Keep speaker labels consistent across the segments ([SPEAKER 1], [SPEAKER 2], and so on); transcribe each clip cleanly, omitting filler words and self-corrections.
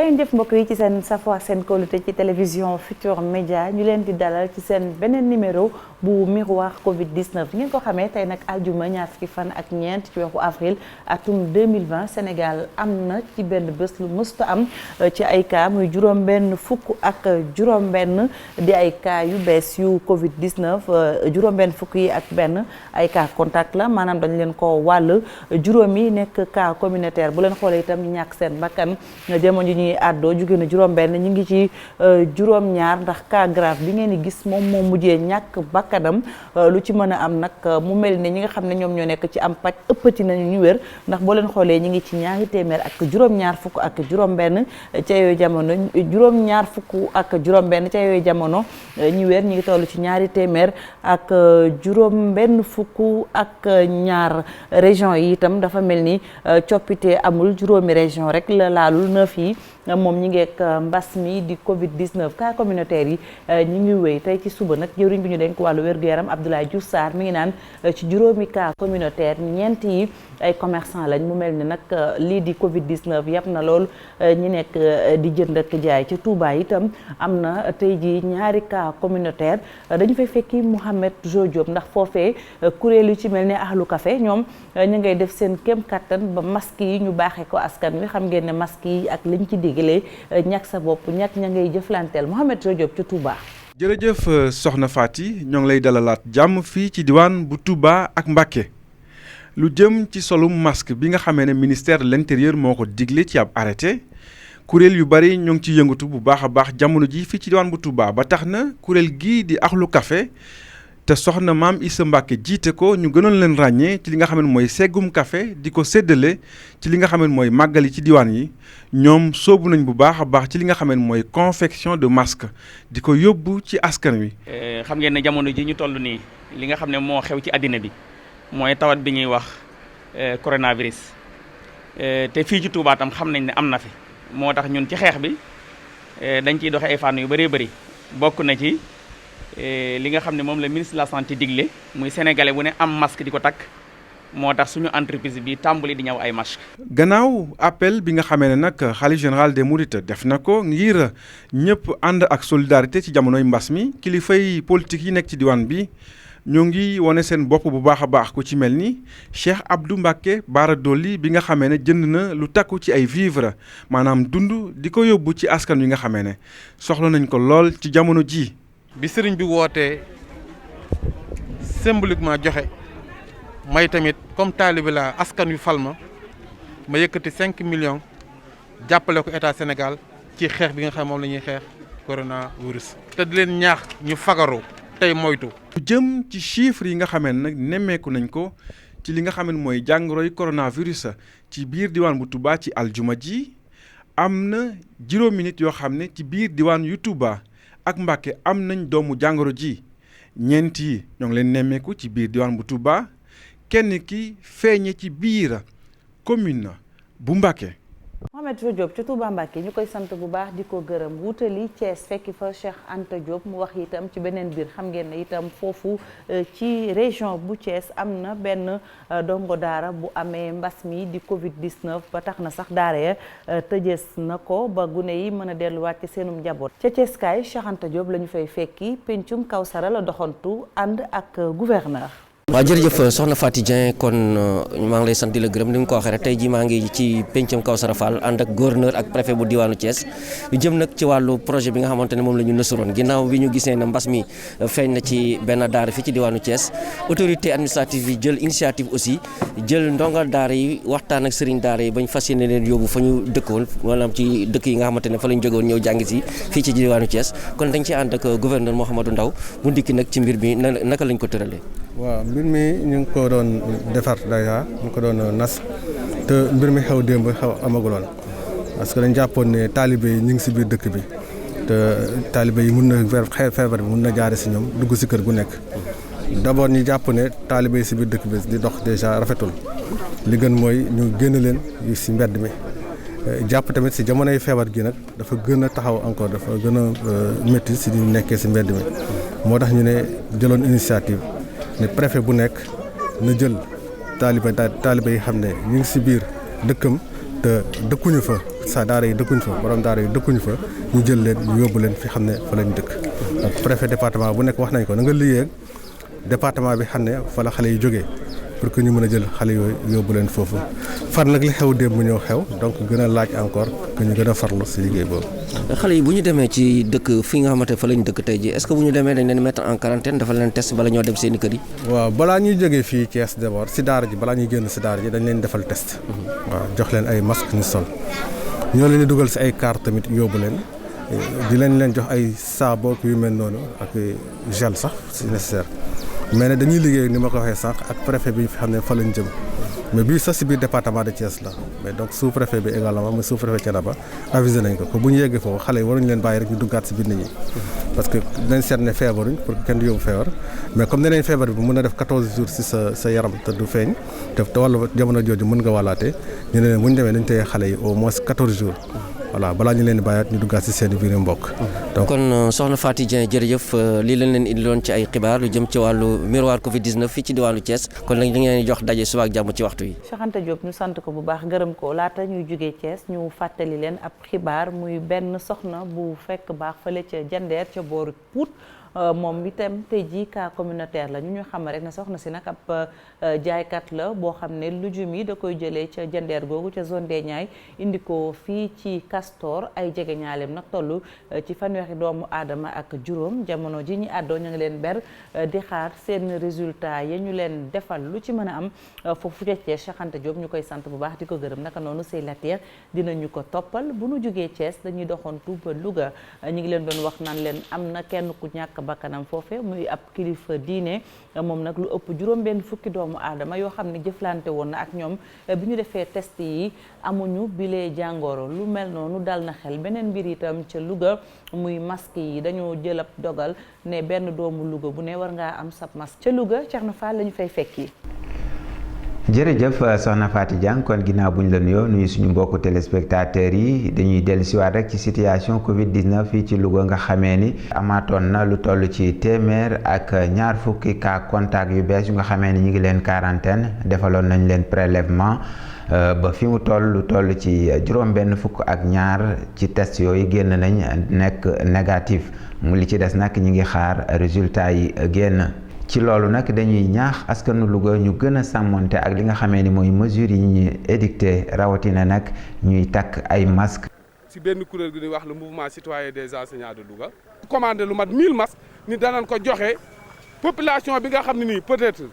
[SPEAKER 1] tey jëf mbokk yi ci seen safo seen kóolute ci télévision Futurs Médias ñu leen di dalal ci seen beneen numéro bu miroir Covid 19 ngeen ko xamee tey nag aljuma ñaar fukki fan ak ñeent ci weeru avril atum 2020 Sénégal am na ci benn bés lu mësta am ci ay cas muy juróom-benn fukk ak juróom-benn di ay cas yu bees yu Covid 19 juróom-benn fukk yi ak benn ay cas contact la maanaam dañ leen ko wàll juróom yi nekk cas communautaire bu leen xoolee itam ñu ñàkk seen bakkan jamono ji ñuy àddoo jóge na juróom-benn ñu ngi ci juróom-ñaar ndax cas grave bi ngeen di gis moom moo mujjee ñàkk bakkanam lu ci mën a am nag mu mel ne ñi nga xam ne ñoom ñoo nekk ci am paj ëppati nañu ñu wér ndax boo leen xoolee ñu ngi ci ñaari téeméer ak juróom-ñaar fukk ak juróom-benn ca yooyu jamono juróom-ñaar fukk ak juróom-benn ca yooyu jamono ñu wér ñu ngi toll ci ñaari téeméer ak juróom-benn fukk ak ñaar région yi itam dafa mel ni coppite amul juróomi région rek la laalul 9 yi moom ñi ngeek mbas mi di Covid 19 cas communautaire yi ñi ngi wéy tey ci suba nag jëwriñ bi ñu denk wàllu wér-gu-yaram Abdoulaye Diouf Sarr mi ngi naan ci juróomi cas communautaire ñeent yi ay commerçant lañ mu mel ni nag lii di Covid 19 yàpp na lool ñi nekk di jënd ak jaay ci Touba itam am na tey ji ñaari cas communautaire dañu fay fekki Mouhamed Jo Diop ndax foofee kuréel yu ci mel ne Ahlu Café ñoom ñu ngay def seen kéem kattan ba masque yi ñu baaxee ko askan wi xam ngeen ne masque yi ak liñ ci diggalee ñàkk sa bopp ñàkk ña ngay jëflanteel Mouhamed Jo Diop ci Touba.
[SPEAKER 2] jërëjëf soxna Faty ñoo ngi lay dalalaat jàmm fii ci diwaan bu Touba ak Mbacké lu jëm ci solum masque bi nga xamee ne ministère de l'intérieur moo ko digle ci ab arrêté kuréel yu bari ñoo ngi ci yëngatu bu baax a baax jamono ji fii ci diwaan bu Touba ba tax na kuréel gii di Ahlu Café te soxna maam Issa Mbacké jiite ko ñu gënoon leen ràññee ci li nga xam ne mooy seggum café di ko séddale ci li nga xam ne mooy màggal yi ci diwaan yi ñoom soobu nañ bu baax a baax ci li nga xam ne mooy confection de masque di ko yóbbu ci askan wi.
[SPEAKER 3] xam ngeen ne jamono ji ñu toll nii li nga xam ne moo xew ci àddina bi mooy tawat bi ñuy wax coronavirus te fii ci Touba tam xam nañ ne am na fi moo tax ñun ci xeex bi dañ ciy doxe ay fànn yu bëree bëri bokk na ci. li nga xam ne moom la ministre de la santé digle muy sénégalais bu ne am masque di ko takk moo tax suñu entreprise bi tàmbali di ñëw ay masque
[SPEAKER 2] gannaaw appel bi nga xamee ne nag xalif général des mourides def na ko ngir ñëpp ànd ak solidarité ci jamonoy mbas mi kilifay politique yi nekk ci diwaan bi ñoo ngi wane seen bopp bu baax a baax ku ci mel ni Cheikh Abdou Mbacké Bara Dolly bi nga xamee ne jënd na lu takku ci ay vivres maanaam dund di ko yóbbu ci askan wi nga xamee ne soxla nañ ko lool ci jamono ji.
[SPEAKER 4] bi sëriñ bi wootee symboliquement joxe may tamit comme taalibe la askan wi fal ma yëkkati 5 millions jàppale ko état Sénégal ci xeex bi nga xam moom la ñuy xeex coronavirus. te di leen ñaax ñu fagaru tey moytu.
[SPEAKER 2] lu jëm ci chiffres yi nga xamee nag nemmeeku nañ ko ci li nga xam ne mooy jàngoroy coronavirus ci biir diwaan bu Touba ci aljuma ji am na juróomi nit yoo xam ne ci biir diwaan yu Touba ak Mbacké am nañ doomu jàngoro ji ñeent yi ñoo ngi leen nemmeeku ci biir diwaan bu Touba kenn ki feeñe ci biir commune bu Mbacké.
[SPEAKER 1] Mouhamed Jo Diop ci Touba Mbacké ñu koy sant bu baax di ko gërëm wutali Thiès fekki fa Cheikh Anta Diop mu wax itam ci beneen biir xam ngeen ne itam foofu ci région bu Thiès am na benn dongo daara bu amee mbas mi di Covid 19 ba tax na sax daara ya tëjees na ko ba gune yi mën a delluwaat ci seenum njaboot. ca Thiès kaay Cheikh Anta Diop la ñu fay fekki pencum Kawsara la doxantu ànd ak gouverneur.
[SPEAKER 5] waaw jërëjëf soxna Faty Dieng kon maa ngi lay sant di la gërëm ni nga ko waxee rek tey jii maa ngi ci pencam Kawsara Fall ànd ak gouverneur ak préfet bu diwaanu Thiès yu jëm nag ci wàllu projet bi nga xamante ne moom la ñu nësuroon ginnaaw bi ñu gisee ne mbas mi feeñ na ci benn daara fii ci diwaanu Thiès autorité administrative yi jël initiative aussi jël ndongal daara yi waxtaan ak sëriñ daara yi bañ fas yéene leen yóbbu fa ñu dëkkoon maanaam ci dëkk yi nga xamante ne fa lañ jógoon ñëw jàngi si fii ci diwaanu Thiès kon dañ ci ànd ak gouverneur Mouhamadou Ndaw mu dikki nag ci mbir bi naka lañ ko tëralee.
[SPEAKER 6] waaw mbir mi ñu ngi ko doon defar daya ñu ngi ko doon nas te mbir mi xew démb xew amaguloon parce que dañ jàppoon ne taalibe yi ñu ngi si biir dëkk bi te taalibe yi mun na feebar bi mun na jaare si ñoom dugg si kër gu nekk d'abord ñu jàpp ne taalibe yi si biir dëkk bi di dox déjà rafetul li gën mooy ñu génn leen si mbedd mi jàpp tamit si jamonoy feebar gi nag dafa gën a taxaw encore dafa gën a métti si ñu nekkee si mbedd mi moo tax ñu ne jëloon initiative ne préfet bu nekk na jël taalibe yi xam ne ñu ngi si biir dëkkam te dëkkuñu fa sa daara yi dëkkuñ fa borom daara yi dëkkuñ fa ñu jël leen ñu yóbbu leen fi xam ne fa lañ dëkk donc préfet département bu nekk wax nañ ko na nga liggéey ak département bi xam ne fa la xale yi jógee pour que ñu mën a jël xale yooyu yóbbu leen foofu far nag li xew démb mu ñëw xew donc gën a laaj encore que ñu gën a farlu si liggéey boobu.
[SPEAKER 5] xale yi bu ñu demee ci dëkk fi nga xamante fa lañ dëkk tey ji est-ce que bu ñu demee dañ leen mettre en quarantaine dafa leen test bala ñoo dem seen i kër yi.
[SPEAKER 6] waaw balaa ñuy jógee fii Thiès d'abord si daara ji balaa ñuy génn si daara ji dañ leen defal test. waaw jox leen ay masque ñu sol ñoo leen di dugal si ay car tamit yóbbu leen di leen jox ay saabu yu mel noonu ak gel sax si nécessaire. mais nag dañuy liggéey ni ma ko waxee sànq ak préfet bi fi xam ne fa lañ jëm mais bii sax si biir département de Thiès la mais donc sous préfet bi également muy sous préfet Thiénaba avisé nañ ko bu ñu yeggee foofu xale yi waruñu leen bàyyi rek ñu duggaat si biir nit ñi parce que dañ seet ne feebaruñ pour que kenn du yóbbu feebar mais comme nee nañ feebar bi mën na def 14 jours si sa yaram te du feeñ te wàllu jamono jooju mën nga wàllaate ñu ne leen bu ñu demee dañ téye xale yi au moins 14 jours voilà balaa ñu leen di bàyyaat ñu duggaat si seen biir mbokk.
[SPEAKER 5] donc kon soxna Faty Dieng jërëjëf lii lañ leen indiloon ci ay xibaar lu jëm ci wàllu miroir Covid 19 fii ci diwaanu Thiès kon nag dañu leen jox daje suba ak jàmm ci waxtu yi.
[SPEAKER 1] Cheikh Anta Diop ñu sant ko bu baax gërëm ko laata ñuy jógee Thiès ñu fàttali leen ab xibaar muy benn soxna bu fekk baax fële ca Jandeer ca booru Pout. moom itam tey jii cas communautaire la ñu xam rek ne soxna si nag ab jaaykat la boo xam ne lujum yi da koy jëlee ca Jandeer googu ca zone des Niayes indi ko fii ci Castor ay jege ñaaleem nag toll ci fanweeri doomu aadama ak juróom jamono ji ñu àddoo ñu ngi leen ber di xaar seen résultat ya ñu leen defal lu ci mën a am foofu ca Thiès. Cheikh Anta Diop ñu koy sant bu baax di ko gërëm naka noonu say latière dinañu ko toppal bu nu jógee Thiès dañuy doxantu ba Louga ñu ngi leen doon wax naan leen am na kenn ku ñàkk bakkanam foofe muy ab kilifa diine moom nag lu ëpp juróom-benn fukki doomu aadama yoo xam ne jëflante woon na ak ñoom bi ñu defee test yi amuñu bile jàngoro lu mel noonu dal na xel. beneen mbir itam ca Louga muy masque yi dañoo jël ab dogal ne benn doomu Louga bu ne war ngaa am sab masque ca Louga Thierno Fall la ñu fay fekki.
[SPEAKER 7] jërëjëf soxna Faty Dieng kon ginnaaw bu ñu la nuyoo nuyu suñu mbokku téléspectateurs yi dañuy dellu siwaat rek ci situation Covid 19 fii ci Louga nga xamee ni amaatoon na lu toll ci téeméer ak ñaar fukki cas contact yu bees yu nga xamee ni ñu ngi leen quarantaine defaloon nañ leen prélèvement ba fi mu toll lu toll ci juróom-benn fukk ak ñaar ci test yooyu génn nañ nekk négatif mu li ci des nag ñi ngi xaar résultat yi génn. ci loolu nag dañuy ñaax askanu Louga ñu gën a sàmmonte ak li nga xamee ni mooy mesures yi ñuy édicté rawatina nag ñuy takk ay masques.
[SPEAKER 8] si benn kuréel gi ñuy wax le mouvement citoyen des enseignants de Louga. commandé lu mat 1000 masques ni danañ ko joxe population bi nga xam ne nii peut-être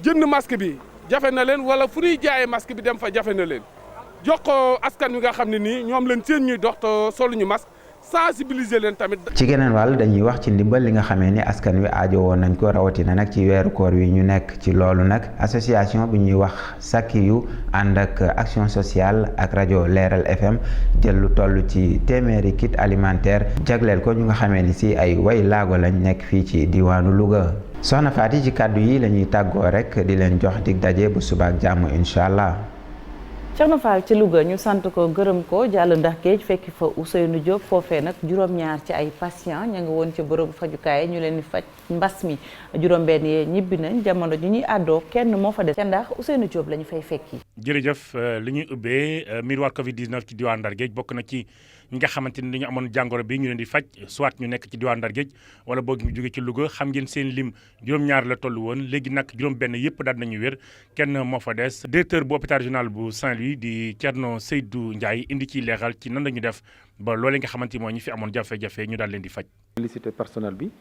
[SPEAKER 8] jënd masque bi jafe na leen wala fu ñuy jaayee masque bi dem fa jafe na leen jox ko askan wi nga xam ne nii ñoom leen seen ñuy dox te soluñu masque. sensibiliser leen tamit.
[SPEAKER 7] ci geneen wàll dañuy wax ci ndimbal li nga xamee ni askan wi aajo woon nañ ko rawatina nag ci weeru koor wi ñu nekk ci loolu nag association bi ñuy wax Sakkiyu ànd ak action sociale ak rajo Leeral FM jël lu toll ci téeméeri kit alimentaire jagleel ko ñu nga xamee ni si ay way laago lañ nekk fii ci diwaanu Louga. soxna Faty ci kàddu yi la ñuy tàggoo rek di leen jox dig daje bu suba ak jàmm incha allah.
[SPEAKER 1] Thierno Fall ci Louga ñu sant ko gërëm ko jàll ndax géej fekki fa Ousseynou Diop foofee nag juróom-ñaar ci ay patient ña nga woon ci bërëbu fajukaay ñu leen di faj mbas mi juróom-benn yee ñibbi nañ jamono ji ñuy àddoo kenn moo fa des ca ndax Ousseynou Diop la ñu fay fekki.
[SPEAKER 9] jërëjëf li ñuy ubbee miroir Covid 19 ci diwaan Ndar géej bokk na ci ñi nga xamante ni dañu amoon jàngoro bi ñu leen di faj soit ñu nekk ci diwaan Ndar géej wala boog ñu jóge ci Louga xam ngeen seen lim juróom-ñaar la toll woon léegi nag juróom-benn yëpp daal nañu wér kenn moo fa des directeur bu hôpital régional bu Saint-Louis di Thierno Seydou Ndiaye indi ci leeral ci nan la ñu def ba loolee nga xamante ni mooy ñi fi amoon jafe-jafe ñu daal leen di faj.
[SPEAKER 10] félicité personnel bi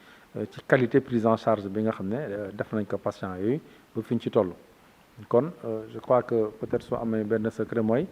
[SPEAKER 10] ci qualité prise en charge bi nga xam ne def nañ ko patient yooyu ba fi ñu ci toll kon je crois que peut-être soo amee benn secret mooy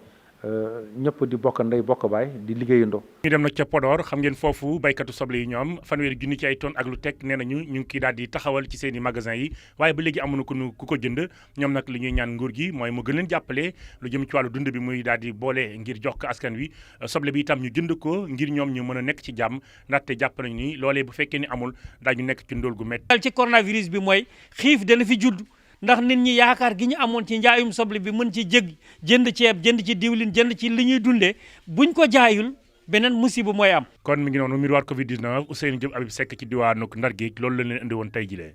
[SPEAKER 10] ñëpp di bokk ndey bokk baay di liggéeyandoo.
[SPEAKER 9] ñu dem nag ca Podor xam ngeen foofu baykatu soble yi ñoom fanweeri junni ci ay tonnes ak lu teg nee nañu ñu ngi kii daal di taxawal ci seen i magasin yi waaye ba léegi amuñu ku ko jënd ñoom nag li ñuy ñaan nguur gi mooy mu gën leen jàppale lu jëm ci wàllu dund bi muy daal di boole ngir jox ko askan wi soble bi itam ñu jënd ko ngir ñoom ñu mën a nekk ci jàmm ndaxte jàpp nañu ni loolee bu fekkee ni amul daañu nekk ci ndóol gu métti.
[SPEAKER 11] dal ci coronavirus bi mooy xiif dana fi judd ndax nit ñi yaakaar gi ñu amoon ci njaayum soble bi mën ci jënd ceeb jënd ci diwlin jënd ci li ñuy dundee buñ ko jaayul beneen musiba mooy am.
[SPEAKER 9] kon mi ngi noonu miroir Covid 19 Ousseynou Diop Habib Seck ci diwaanu Ndar Géej loolu la leen indi woon tey jilee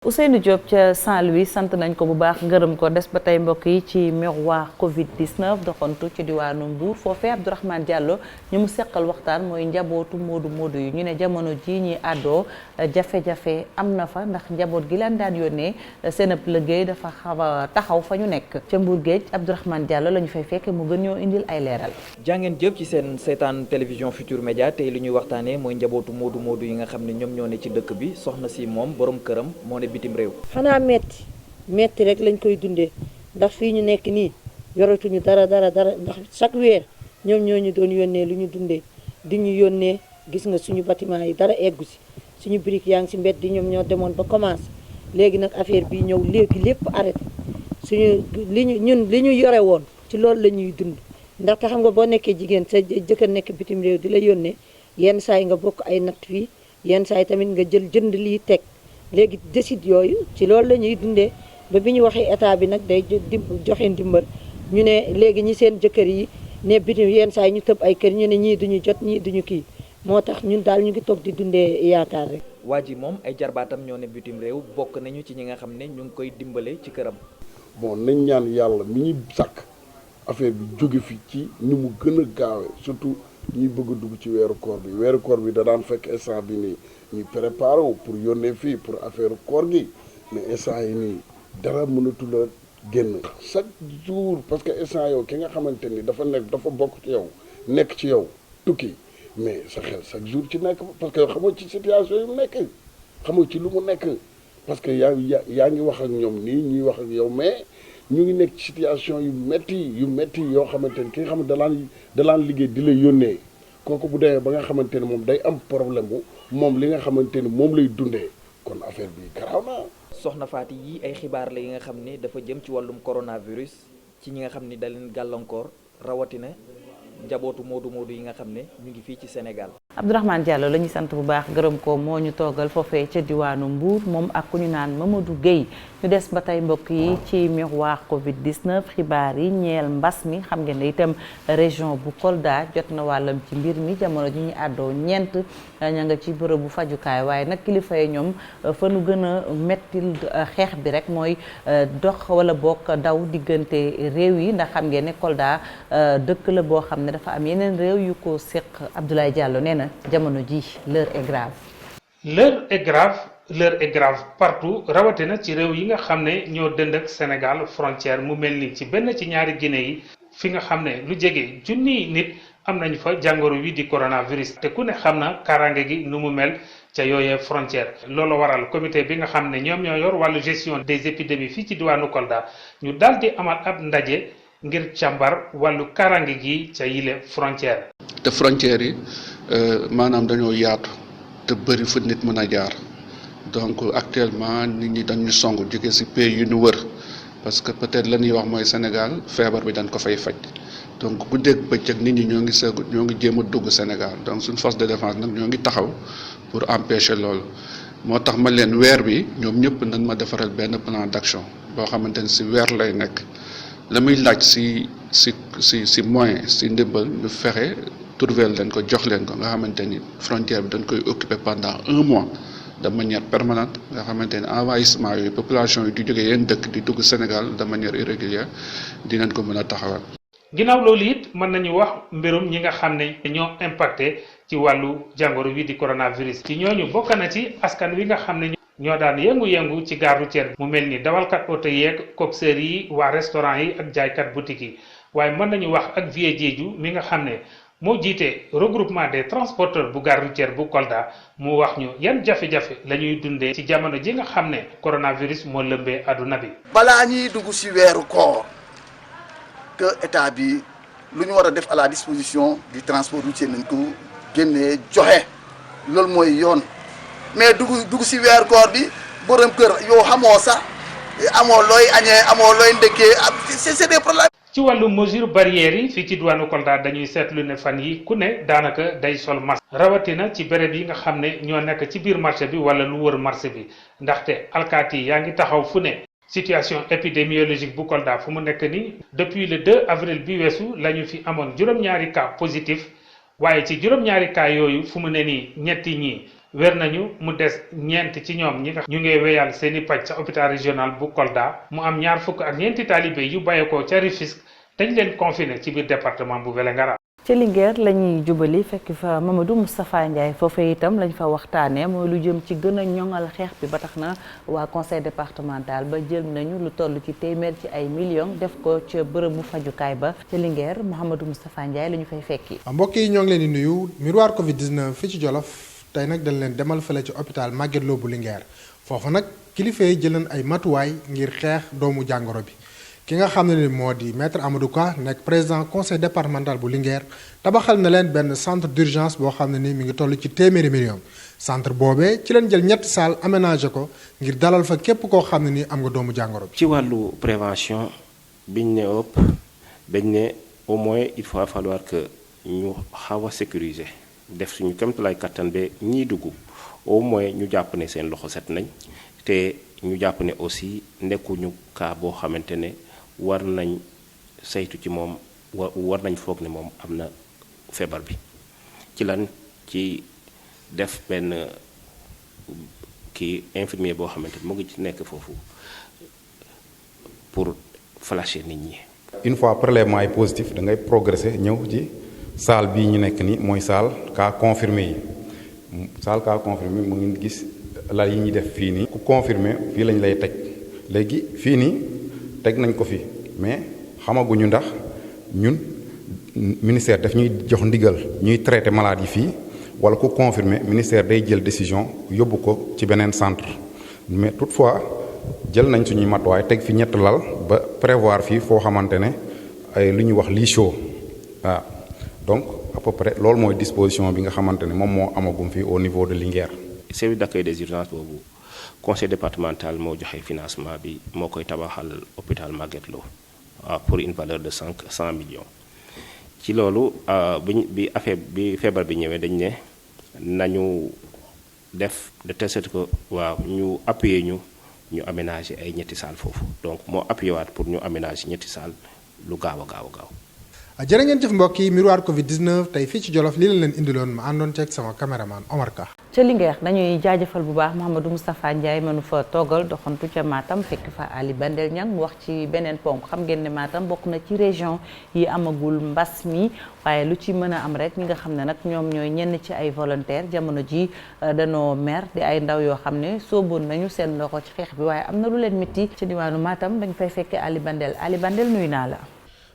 [SPEAKER 1] Ousseynou Diop ca Saint-Louis sant nañ ko bu baax ngërëm ko des ba tey mbokk yi ci miroir Covid 19 doxantu ci diwaanu Mbour foofee Abdourahmane Diallo ñu mu seqal waxtaan mooy njabootu moodu yi ñu ne jamono ji ñi àddoo jafe-jafe am na fa ndax njaboot gi leen daan yónnee seen ab liggéey dafa xaw a taxaw fa ñu nekk ca Mbour géej Abdourahmane Diallo la ñu fay fekk mu gën ñoo indil ay leeral.
[SPEAKER 12] jàngeen jëf ci seen seetaan télévision Futur Média tey li ñuy waxtaanee mooy njabootu moodu yi nga xam ne ñoom ñoo ne ci dëkk bi soxna si moom borom këram moo ne bitim réew.
[SPEAKER 13] xanaa metti rek lañ koy dundee ndax fii ñu nekk nii yoratuñu dara ndax chaque weer ñoom ñoo ñu doon yónnee lu ñu dundee di ñu yónnee gis nga suñu bâtiment yi dara eggu si suñu brique yaa ngi si mbedd di ñoom ñoo demoon ba commencé léegi nag affaire bi ñëw léegi lépp arrêté suñu li ñu yore woon ci loolu la ñuy dund ndaxte xam nga boo nekkee jigéen sa jëkkër nekk bitim réew di la yónnee yenn saa yi nga bokk ay natt fii yenn saa yi tamit nga jënd lii teg léegi décide yooyu ci loolu la ñuy dundee ba bi ñu waxee état bi nag day joxe ndimbal ñu ne léegi ñi seen jëkkër yi ne bitim yenn saa yi ñu tëb ay kër ñu ne ñii duñu jot ñii duñu kii moo tax ñun daal ñu ngi toog di dundee yaakaar rek.
[SPEAKER 12] waa ji moom ay jarbaatam ñoo ne bitim réew bokk nañu ci ñi nga xam ne ñu ngi koy dimbale ci këram.
[SPEAKER 14] bon nañ ñaan yàlla mi ñu sàkk affaire bi jóge fi ci ni mu gën a gaawee surtout ñuy bëgg a dugg ci weeru koor bi da daan fekk instant bi nii ñuy préparé wu pour yónnee fii pour affaire koor gi mais instant yi nii dara mënatul a génn chaque jour parce que instant yow ki nga xamante ni dafa bokk ci yow nekk ci yow tukki mais sa xel chaque jour ci nekk parce que yow xamoo ci situation yu mu nekk xamoo ci lu mu nekk parce que yaa ngi wax ak ñoom nii ñuy wax ak yow mais ñu ngi nekk ci situation yu metti yoo xamante ni ki nga xam ne dalaan liggéey di la yónnee kooku bu demee ba nga xamante ni moom day am problème bu moom li nga xamante ni moom lay dundee kon affaire bi garaaw na.
[SPEAKER 12] soxna Faty yi ay xibaar la yi nga xam ne dafa jëm ci wàllum coronavirus ci ñi nga xam ni da leen gàllankoor rawatina njabootu moodu yi nga xam ne ñu ngi fii ci Sénégal.
[SPEAKER 1] Abdourahmane Diallo la ñuy sant bu baax gërëm ko moo ñu toogal foofee ca diwaanu Mbour moom ak ku ñu naan Mamadou Guèye ñu des ba tey mbokk yi ci miroir Covid 19 xibaar yi ñeel mbas mi xam ngeen ne itam région bu Kolda jot na wàllam ci mbir mi jamono ji ñu àddoo ñeent ña nga ci bërëbu fajukaay waaye nag kilifa yi ñoom fa nu gën a mettil xeex bi rek mooy dox wala bokk daw diggante réew yi ndax xam ngeen ne Kolda dëkk la boo xam ne dafa am yeneen réew yu ko séq Abdoulaye Diallo nee na jamono ji l'heure est grave.
[SPEAKER 15] L'heure est grave partout rawatina ci réew yi nga xam ne ñoo dënd ak Sénégal frontière mu mel ni ci benn ci ñaari Guinée yi fi nga xam ne lu jege junniy nit am nañu fa jàngoro wi di coronavirus te ku ne xam na kaaraange gi nu mu mel ca yooyee frontière loolu waral comité bi nga xam ne ñoom ñoo yor wàllu gestion des épidémies fii ci diwaanu Kolda ñu daal di amal ab ndaje ngir càmbar wàllu kaaraange gi ca yile frontière.
[SPEAKER 16] te frontières yi maanaam dañoo yaatu te bëri fu nit mën a jaar donc actuellement nit ñi dañu song jóge ci pays yu ñu wër parce que peut-être la ñuy wax mooy Sénégal feebar bi dañ ko fay faj donc guddeeg bëccëg nit ñi ñoo ngi jéem a dugg Sénégal donc suñ force de défense nag ñoo ngi taxaw pour empêcher loolu moo tax ma leen weer bi ñoom ñëpp nañ ma defaral benn plan d'action boo xamante ni ci weer lay nekk la muy laaj ci moyen ci ndimbal ñu fexe trouver leen ko jox leen ko nga xamante ni frontière bi dañ koy occuper pendant 1 mois de manière permanente nga xamante ni envahissement yooyu population yi di jógee yenn dëkk di dugg Sénégal de manière irrégulière dinañ ko mën a taxawal.
[SPEAKER 15] ginnaaw loolu it mën nañu wax mbirum ñi nga xam ne ñoo impacté ci wàllu jàngoro wi di coronavirus ci ñooñu bokk na ci askan wi nga xam ne ñoo daan yëngu-yëngu ci gare routière mu mel ni dawalkat oto yeeg coxeur yi waa restaurant yi ak jaaykat boutique yi waaye mën nañu wax ak Vieux Diédhiou mi nga xam ne moo jiite regroupement des transporteurs bu gare routière bu Kolda mu wax ñu yan jafe-jafe la ñuy dundee ci jamono ji nga xam ne coronavirus moo lëmbee àdduna bi.
[SPEAKER 17] balaa ñuy dugg ci weeru koor que état bi lu ñu war a def à la disposition du transport routier nañ ko génnee joxe loolu mooy yoon mais dugg ci weeru koor bi borom kër yow xamoo sax amoo looy añee amoo looy ndekkee c'est des problèmes.
[SPEAKER 15] ci wàllu mesure barrières yi fii ci diwaanu Kolda dañuy seetlu ne fan yi ku ne daanaka day sol masque rawatina ci béréb yi nga xam ne ñoo nekk ci biir marché bi wala lu wër marché bi ndaxte alkaati yaa ngi taxaw fu ne. situation épidémiologique bu Kolda fu mu nekk ni depuis le 2 avril bi weesu la ñu fi amoon juróom-ñaari cas positif waaye ci juróom-ñaari cas yooyu fu mu ne nii ñetti ñi wér nañu mu des ñeent ci ñoom ñi nga ñu ngi wéyal seeni paj ca hôpital régional bu Kolda mu am ñaar fukk ak ñeenti taalibe yu bàyyeekoo ca Rufisque dañ leen confiné ci biir département bu Vélingara.
[SPEAKER 1] ci Linguère la ñuy jubali fekk fa Mamadou Moustapha Ndiaye foofee itam lañ fa waxtaanee mooy lu jëm ci gën a ñoŋal xeex bi ba tax na waa conseil départemental ba jël nañu lu toll ci téeméer ci ay millions def ko ca bërëbu fajukaay ba ca Linguère Mouhamadou Moustapha Ndiaye la ñu fay fekki.
[SPEAKER 18] mbokk yi ñoo ngi leen di nuyu miroir Covid 19 fii ci Jolof tey nag dañ leen demal fële ci hôpital Magatte Lô bu Linguère foofu nag kilifa yi jël nañ ay matuwaay ngir xeex doomu jàngoro bi. ki nga xam ne ni moo di maître Amadou Ka nekk président conseil départemental bu Linguère tabaxal na leen benn centre d'urgence boo xam ne ni mi ngi toll ci téeméeri million centre boobee ci leen jël ñetti salle aménagé ko ngir dalal fa képp koo xam ne ni am nga doomu jàngoro bi.
[SPEAKER 5] ci wàllu prévention biñ ne ëpp dañ ne au moins il faut falloir que ñu xaw a sécuriser def suñu kéemtulaay kattan ba ñiy dugg au moins ñu jàpp ne seen loxo set nañ te ñu jàpp ne aussi nekkuñu cas boo xamante ne. war nañ saytu ci moom war nañ foog ne moom am na feebar bi ci lan ci def benn kii infirmier boo xamante ni mu ngi ci nekk foofu pour flasher nit ñi.
[SPEAKER 19] une fois prélèvement yi positif da ngay progresser ñëw ci salle bii ñu nekk ni mooy salle cas confirmé yi salle cas confirmé mu ngi gis lal yi ñuy def fii nii. ku confirmé fii lañ lay teg léegi fii nii. teg nañ ko fi mais xamaguñu ndax ñun ministère daf ñuy jox ndigal ñuy traiter malade yi fii wala ku confirmer ministère day jël décision yóbbu ko ci beneen centre mais toutefois jël nañ suñuy matuwaay teg fi ñett lal ba prévoir fii foo xamante ne ay lu ñuy wax lits chauds waaw donc à peu près loolu mooy disposition bi nga xamante ne moom moo amagum fii au niveau de Linguère.
[SPEAKER 5] service d'accueil des urgences boobu. conseil départemental moo joxe financement bi moo koy tabaxal hôpital Magatte Lô pour une valeur de 100 millions ci loolu bi feebar bi ñëwee dañ ne nañu def de telle sorte que waaw ñu appuyer ñu aménager ay ñetti salle foofu donc moo appuyé waat pour ñu aménager ñetti salle lu gaaw a gaaw.
[SPEAKER 18] jërë ngeen jëf mbokk yi miroir Covid 19 tey fii ci Jolof lii la leen indiloon ma àndoon ceeg sama caméraman Omar Ka.
[SPEAKER 1] ca Linguère dañuy jaajëfal bu baax Mouhamadou Moustapha Ndiaye mënu fa toogal doxantu ca Matam fekk fa Ali Bandel Niang mu wax ci beneen ponk xam ngeen ne Matam bokk na ci région yi amagul mbas mi waaye lu ci mën a am rek ñi nga xam ne nag ñoom ñooy ñenn ci ay volontaire jamono ji danoo mer di ay ndaw yoo xam ne sóoboon nañu seen loxo ci xeex bi waaye am na lu leen métti ci diwaanu Matam dañ fay fekkee Ali Bandel nuyu naa la.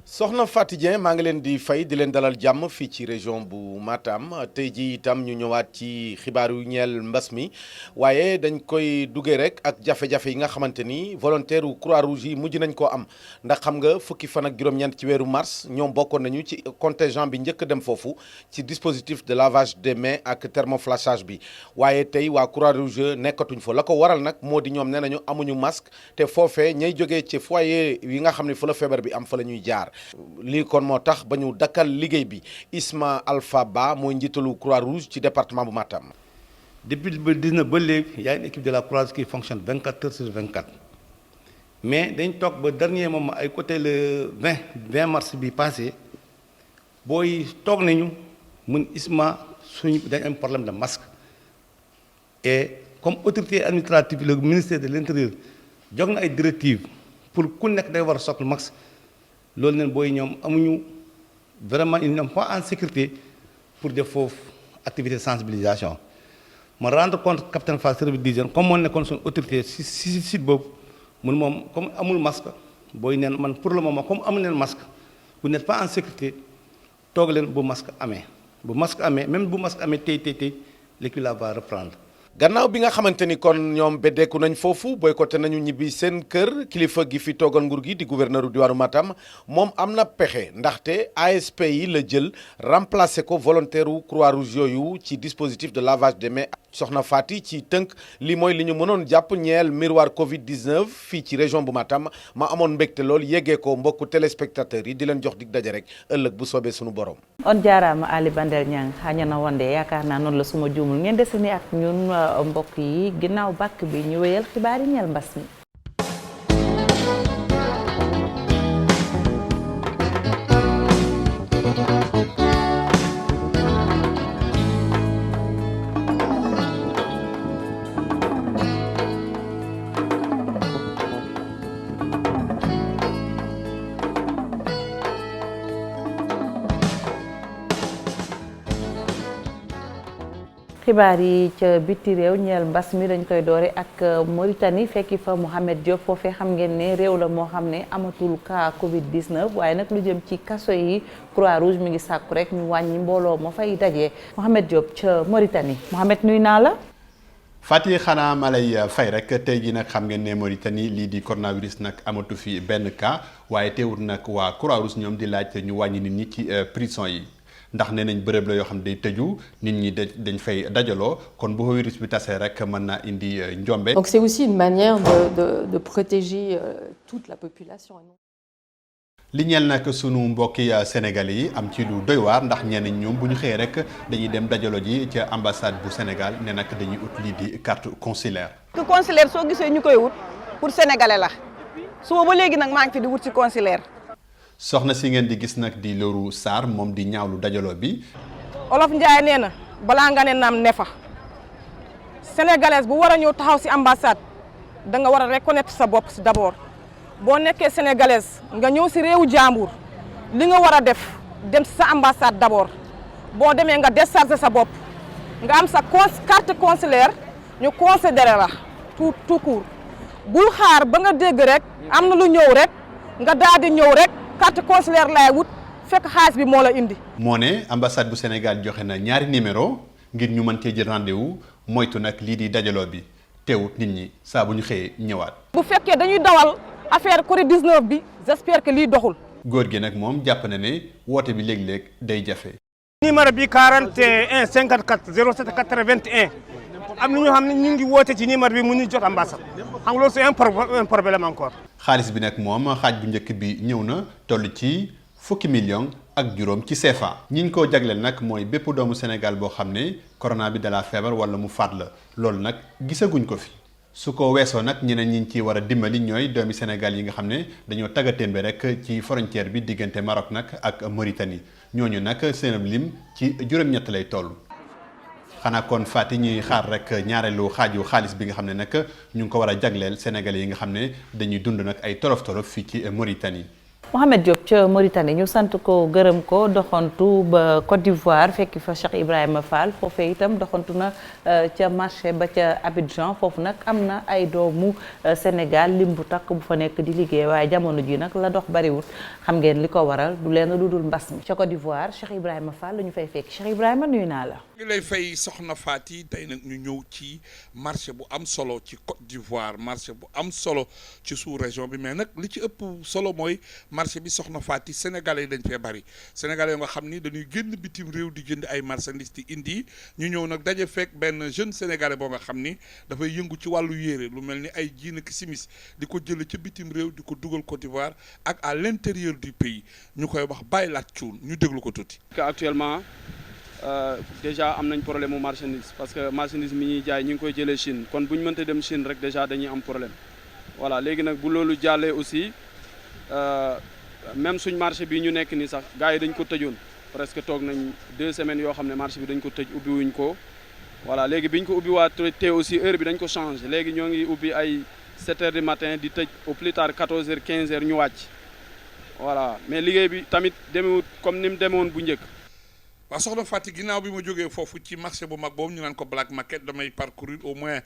[SPEAKER 20] soxna Faty Dieng maa ngi leen di fay di leen dalal jàmm fii ci région bu Matam tey ji itam ñu ñëwaat ci xibaar yu ñeel mbas mi waaye dañ koy duggee rek ak jafe-jafe yi nga xamante ni volontaire u Croix-Rouge yi mujj nañ koo am ndax xam nga fukki fan ak juróom-ñeent ci weeru mars ñoom bokkoon nañu ci contingent bi njëkk dem foofu ci dispositif de lavage des mains ak thermoflashage bi waaye tey waa Croix-Rouge nekkatuñ fa la ko waral nag moo di ñoom nee nañu amuñu masque te foofee ñay jógee ci foyer yi nga xam ne fa la feebar bi am fa la ñuy jaar lii kon moo tax ba ñu dakkal liggéey bi Isma Alpha Ba mooy njiitalu Croix-Rouge ci département bu Matam.
[SPEAKER 21] Depuis 2019 ba léegi y a une équipe de la Croix-Rouge qui fonctionne 24 heures sur 24 mais dañ toog ba dernier moment ay côté le 20 mars bi passé booy toog nañu mun Isma suñu dañ am problème de masque et comme autorité administrative le ministère de l'intérieur jox na ay directives pour ku nekk day war a soxla masque. loolu neen booy ñoom amuñu vraiment ils n'ont pas en sécurité pour def foofu activité de sensibilisation ma rendre compte capitaine Fall service d'hygiène comme moo nekkoon suñu autorité si site boobu mun moom comme amul masque booy neen man pour le moment comme amul neen masque vous n'êtes pas en sécurité toog leen bu masque amee même bu masque amee tey l'équipe la va reprendre.
[SPEAKER 20] gannaaw bi nga xamante ni kon ñoom beddeeku nañ foofu boycotté nañu ñibbi seen kër kilifa gi fi toogal nguur gi di gouverneur u diwaanu Matam moom am na pexe ndaxte ASP yi la jël remplacé ko volontaire u Croix-Rouge yooyu ci dispositif de lavage des mains soxna Faty ci tënk li mooy li ñu mënoon jàpp ñeel miroir Covid 19 fii ci région bu Matam ma amoon mbégte lool yeggee ko mbokku téléspectateurs yi di leen jox dig daje rek ëllëg bu soobee sunu borom.
[SPEAKER 1] on jaaraama Ali Bandel Niang xañana wande yaakaar naa noonu la suma juumul ngeen dese ni ak ñun mbokk yi ginnaaw bàkk bi ñu wéyal xibaar yi ñeel mbas mi. xibaar yi ca biti réew ñeel mbas mi dañ koy doore ak Mauritanie fekki fa Mohamed Diop foofee xam ngeen ne réew la moo xam ne amatul cas Covid 19 waaye nag lu jëm ci kaso yi Croix-Rouge mi ngi sàkku rek ñu wàññi mbooloo ma fay dajee Mohamed Diop ca Mauritanie Mohamed nuy naa la.
[SPEAKER 3] Fati xanaa ma lay fay rek tey jii nag xam ngeen ne Mauritanie lii di coronavirus nag amatu fi benn cas waaye teewut nag waa Croix-Rouge ñoom di laaj ñu wàññi nit ñi ci prison yi. ndax nee nañ bërëb la yoo xam ne day tëju nit ñi dañ fay dajaloo kon bu virus bi tasee rek mën naa indi njombe.
[SPEAKER 22] Donc c'est aussi une manière de protéger toute la population.
[SPEAKER 3] li ñeel nag sunu mbokki Sénégal yi am ci lu doy waar ndax ñenn ñoom bu ñu xëyee rek dañuy dem dajaloo ji ca ambassade bu Sénégal ne nag dañuy ut lii di carte consulaire.
[SPEAKER 23] que consulaire soo gisee ñu koy wut pour sénégalais la suba ba léegi nag maa ngi fi di wut ci consulaire.
[SPEAKER 3] soxna si ngeen di gis nag di Lorou Sarr moom di ñaawlu dajaloo bi.
[SPEAKER 23] Olof Njaay nee na balaa nga ne naam ne fa sénégalaise bu war a ñëw taxaw si ambassade da nga war a reconnaître sa bopp si d'abord boo nekkee sénégalaise nga ñëw si réewu jàmbur li nga war a def dem si sa ambassade d'abord boo demee nga décharger sa bopp nga am sa carte consulaire ñu considéré la tout court bul xaar ba nga dégg rek am na lu ñëw rek nga daal di ñëw rek. carte consulaire laay wut fekk xaalis bi moo la indi.
[SPEAKER 3] moo ne ambassade bu Sénégal joxe na ñaari numéro ngir ñu mën cee jël rendez-vous moytu nag lii di dajaloo bi teewut nit ñi saa bu ñu xëyee ñëwaat. bu
[SPEAKER 23] fekkee dañuy dawal affaire Covid 19 bi j'espère que lii doxul.
[SPEAKER 3] góor gi nag moom jàpp na ne woote bi léeg-léeg day jafe.
[SPEAKER 24] numéro bi 41 54 07 81 am na ñoo xam ne ñu ngi woote ci numéro bi mu ñu jot ambassade xam nga loolu c'est un problème encore.
[SPEAKER 3] xaalis bi nag moom xaaj bu njëkk bi ñëw na toll ci fukki million ak juróom ci CFA. ñi ñu ko jagleel nag mooy bépp doomu Sénégal boo xam ne corona bi dala feebar wala mu faat la loolu nag gisaguñ ko fi. su ko weesoo nag ñeneen ñi ci war a dimbali ñooy doomi Sénégal yi nga xam ne dañoo taggatémbe rek ci frontière bi diggante Maroc nag ak Mauritanie ñooñu nag seen lim ci juróom-ñett lay toll. xanaa kon Fati ñuy xaar rek ñaareelu xaaju xaalis bi nga xam ne nag ñu ngi ko war a jagleel Sénégalais yi nga xam ne dañuy dund nag ay tolof-tolof fii ci Mauritanie.
[SPEAKER 1] Mohamed Diop ca Mauritanie ñu sant ko gërëm ko doxantu ba Côte d'Ivoire fekki fa Cheikh Ibrahima Fall foofee itam doxantu na ca marché ba ca Abidjan foofu nag am na ay doomu Sénégal lim bu takk bu fa nekk di liggéey waaye jamono ji nag la dox bariwut xam ngeen li ko waral du leen lu dul mbas mi ca Côte d'Ivoire Cheikh Ibrahima Fall la ñu fay fekk Cheikh Ibrahima nuyu naa la.
[SPEAKER 25] ñu lay fay soxna Fati tey nag ñu ñëw ci marché bu am solo ci Côte d'Ivoire marché bu am solo ci sous-région bi mais nag li ci ëpp solo mooy marché bi soxna Fati sénégalais yi dañ fee bari sénégalais yoo nga xam ni dañuy génn bitim réew di jënd ay marchandises di indi ñu ñëw nag daje fekk benn jeune sénégalais boo nga xam ni dafay yëngu ci wàllu yére lu mel ni ay jiin ak simis di ko jële ca bitim réew di ko dugal Côte d'Ivoire ak à l'intérieur du pays ñu koy wax bàyyi laaj cuun ñu déglu ko tuuti.
[SPEAKER 26] Actuellement déjà am nañ problème mu marchandise parce que marchandise mi ñuy jaay ñu ngi koy jëlee Chine kon bu ñu mënta dem Chine rek déjà dañuy am problème voilà léegi nag bu loolu jàllee aussi même suñ marché bi ñu nekk nii sax gars yi dañ ko tëjoon presque toog nañ 2 semaines yoo xam ne marché bi dañ ko tëj ubbi wuñ ko voilà léegi biñ ko ubbi waat te aussi heure bi dañ ko changé léegi ñoo ngi ubbi ay 7 heures du matin di tëj au plus tard 14 heures 15 heures ñu wàcc voilà mais liggéey bi tamit demewut comme ni mu demewoon bu njëkk.
[SPEAKER 25] waaw soxna Fatick ginnaaw bi ma jógee foofu ci marché bu mag boobu ñu naan ko Black Market damay parcourir au moins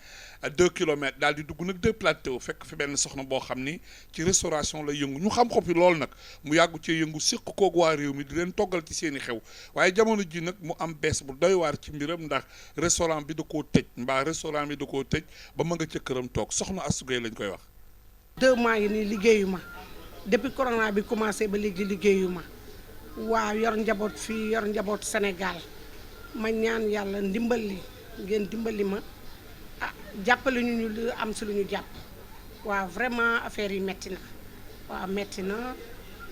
[SPEAKER 25] 2 kilomètres daal di dugg nag 2 plateaux fekk fi benn soxna boo xam ni ci restauration la yëngu ñu xam ko fi loolu nag mu yàggu cee yëngu séq koog waa réew mi di leen toggal ci seen i xew waaye jamono ji nag mu am bees bu doy waar ci mbiram ndax restaurant bi da koo tëj mbaa restaurant bi da koo tëj ba ma nga ca këram toog soxna Astou Gueye lañ koy wax.
[SPEAKER 27] 2 mois yi nii liggéeyu ma depuis corona bi commencé ba léegi liggéeyu ma. waaw yor njaboot fii yor njaboot Sénégal ma ñaan yàlla ndimbal li ngeen dimbali ma jàppale ñu am si lu ñu jàpp waaw vraiment affaire yi metti na waaw metti na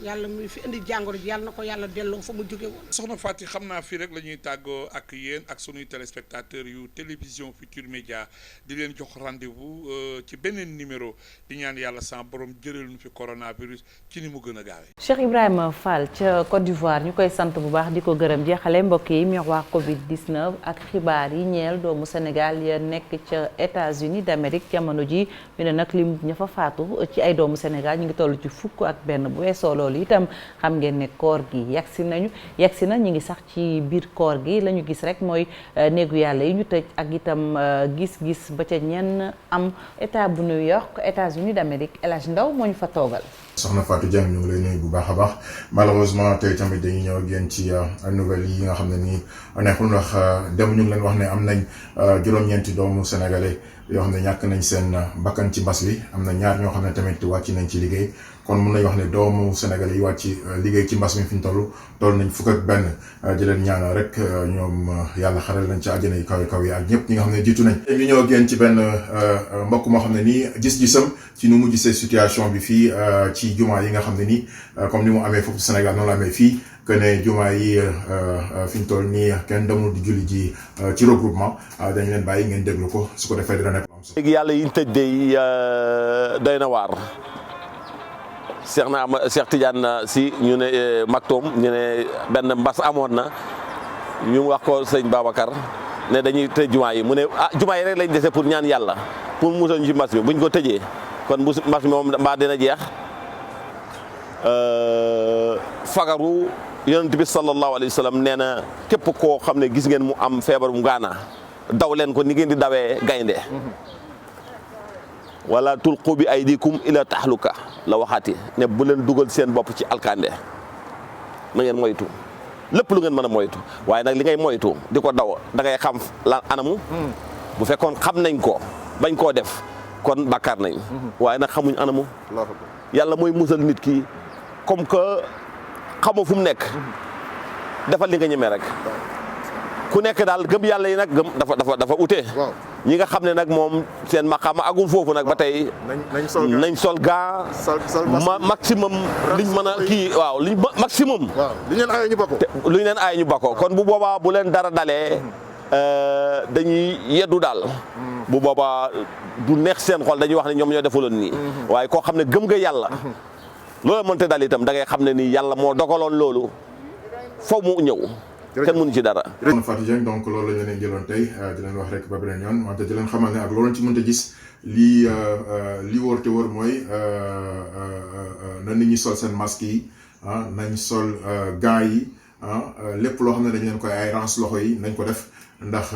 [SPEAKER 27] yàlla muy fi indi jàngoro ji yàlla na ko yàlla delloo fa mu jóge woon.
[SPEAKER 25] soxna Fatick xam naa fii rek la ñuy tàggoo ak yéen ak sunuy téléspectateurs yu télévision Futurs Médias di leen jox rendez-vous ci beneen numéro di ñaan yàlla sans borom jëral ñu fi coronavirus ci ni mu gën a gaawee.
[SPEAKER 1] Cheikh Ibrahima Fall ca Côte d'Ivoire ñu koy sant bu baax di ko gërëm jeexale mbokk yi miroir Covid 19 ak xibaar yi ñeel doomu Sénégal ya nekk ca États-Unis d'Amérique jamono ji ñu ne nag lim ña fa faatu ci ay doomu Sénégal ñu ngi toll ci 1 ak bu weesoo loolu loolu itam xam ngeen ne koor gi yegsi na ñu ngi sax ci biir koor gi la ñu gis rek mooy néegu yàlla yi ñu tëj ak itam gis-gis ba ca ñenn am état bu New York États-Unis d'Amérique El Hadj Ndaw moo ñu fa toogal.
[SPEAKER 2] soxna Fatou Dieng ñu ngi lay nuyu bu baax a baax malheureusement tey tamit dañuy ñëw ak yéen ci nouvelles yi nga xam ne nii neexul ndax dem ñu ngi leen wax ne am nañ juróom-ñeenti doomu sénégalais yoo xam ne ñàkk nañ seen bakkan ci mbas bi am na ñaar ñoo xam ne tamit wàcc nañ ci liggéey kon mun nañ wax ne doomu sénégalais yi wàcc liggéey ci mbas mi fi ñu toll nañ fukk ak benn di leen ñaanal rek ñoom yàlla xaral nañ ci àjjana yi kaw yi ak ñëpp ñi nga xam ne jiitu nañ. ñu ñëw ak yéen ci benn mbokk moo xam ne nii gis-gisam ci nu mu gisee situation bi fii ci jumaa yi nga xam ne nii comme ni mu amee foofu Sénégal noonu la amee fii que ne jumaa yi fi ñu toll nii kenn demul di julli ji ci regroupement dañ leen bàyyi ngeen déglu ko su ko defee dina nekk am solo.
[SPEAKER 4] léegi yàlla yi ñu tëj de doy na waar Cheikh Tidiane si ñu ne Maktoum ñu ne benn mbas amoon na ñu wax ko sëñ Babacar ne dañuy tëj jumaa yi mu ne jumaa yi rek lañ dese pour ñaan yàlla pour musal ñu ci mbas bi buñ ko tëjee kon mbas mi moom mbaa dina jeex fagaru yonent bi sallallahu alayhi wa sallam nee na képp koo xam ne gis ngeen mu am feebaru ngaana daw leen ko ni ngeen di dawee gaynde wala tulqu bi aydikum ila tahluka la waxaati ne bu leen dugal seen bopp ci alkande na ngeen moytu lépp lu ngeen mën a moytu waaye nag li ngay moytu di ko daw da ngay xam la anamu bu fekkoon xam nañ ko bañ koo def kon bàkkaar nañ waaye nag xamuñ anamu yàlla mooy musal nit ki comme que xamoo fu mu nekk defal li nga ñemee rek ku nekk daal gëm yàlla yi nag gëm dafa ute ñi nga xam ne nag moom seen maqaama agul foofu nag ba tey nañ sol gaa maximum liñ mën a kii waaw liñ maximum
[SPEAKER 2] li leen aaye ñu bako
[SPEAKER 4] lu ñu leen aaye ñu bako kon bu boobaa bu leen dara dalee dañuy yeddu daal bu boobaa du neex seen xol dañuy wax ne ñoom ñoo defaloon nii waaye koo xam ne gëm nga yàlla loolu mënte dal itam da ngay xam ne nii yàlla moo dogaloon loolu foofu mu ñëw kenn mënu ci dara.
[SPEAKER 2] Fatou Dieng donc loolu la ñu leen jëloon tey di leen wax rek ba beneen yoon wante di leen xamal ne ak loolu ci mënta gis li wóor te wóor mooy na nit ñi sol seen masque yi nañ sol gants yi lépp loo xam ne dañ leen koy ay rince loxo yi nañ ko def ndax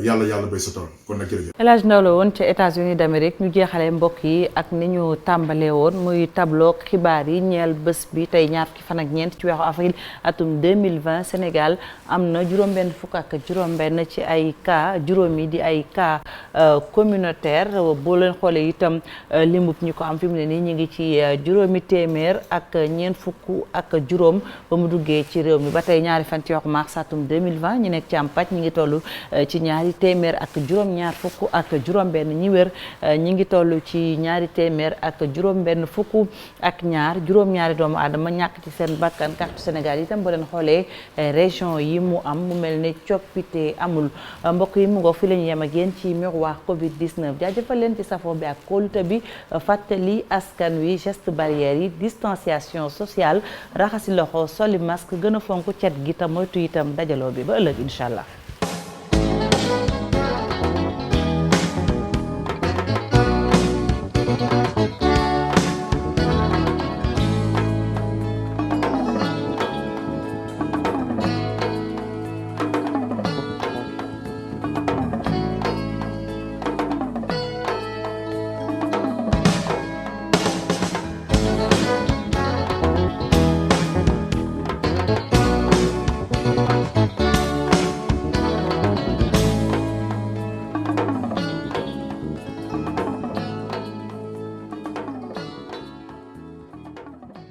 [SPEAKER 2] yàlla bay sa tool kon nag jërëjëf.
[SPEAKER 1] El Hadj Ndaw la woon ca États-Unis d'Amérique ñu jeexalee mbokk yi ak ni ñu tàmbalee woon muy tableau xibaar yi ñeel bés bi tey ñaar fukki fan ak ñeent ci weeru avril atum 2020 Sénégal am na juróom-benn fukk ak juróom-benn ci ay cas juróomi di ay cas communautaire boo leen xoolee itam limub ñi ko am fi mu ne nii ñu ngi ci juróomi téeméer ak ñeent fukk ak juróom ba mu duggee ci réew mi ba tey ñaari fan ci weeru mars atum 2020 ñu nekk ci am pàcc ñi ngi toll ci ñaari téeméer ak juróom-ñaar fukk ak juróom-benn ñi wér ñi ngi toll ci ñaari téeméer ak juróom-benn fukk ak ñaar juróom-ñaari doomu aadama ñàkk ci seen bakkan carte Sénégal itam boo leen xoolee région yi mu am mu mel ne coppite amul mbokk yi mu ngoo fi la ñu yem ak yéen ci miroir Covid 19 jaajëfal leen ci safo bi ak kóolute bi fàttali askan wi geste barrière yi distanciation sociale raxasi loxo soli masque gën a fonk cet gi tam moytu itam dajaloo bi ba ëllëg incha allah.